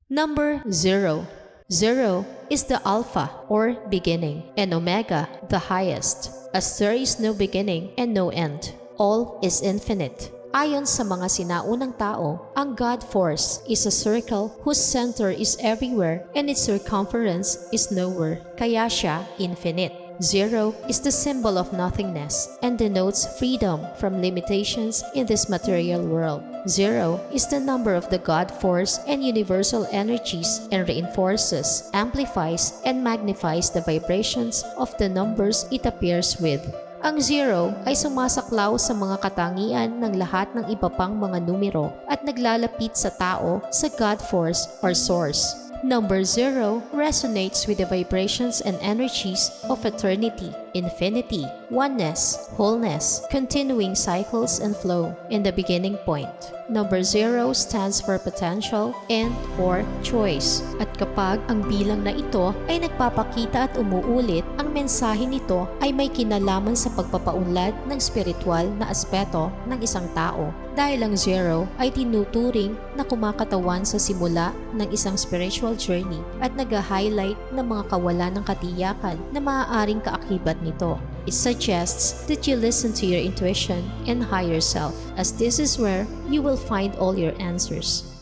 Number 0. 0 is the Alpha or beginning, and Omega the highest, as there is no beginning and no end. All is infinite. Ayon sa mga sinaunang tao, ang God Force is a circle whose center is everywhere and its circumference is nowhere, kaya siya infinite. 0 is the symbol of nothingness and denotes freedom from limitations in this material world. 0 is the number of the God Force and universal energies and reinforces, amplifies, and magnifies the vibrations of the numbers it appears with. Ang 0 ay sumasaklaw sa mga katangian ng lahat ng iba pang mga numero at naglalapit sa tao sa God Force or Source. Number 0 resonates with the vibrations and energies of eternity, infinity, oneness, wholeness, continuing cycles and flow, and the beginning point. Number 0 stands for potential and/or choice. At kapag ang bilang na ito ay nagpapakita at umuulit, ang mensahe nito ay may kinalaman sa pagpapaunlad ng spiritual na aspeto ng isang tao. Dahil ang 0 ay tinuturing na kumakatawan sa simula ng isang spiritual journey at nag-highlight ng mga kawalan ng katiyakan na maaaring kaakibat nito. It suggests that you listen to your intuition and higher self, as this is where you will find all your answers.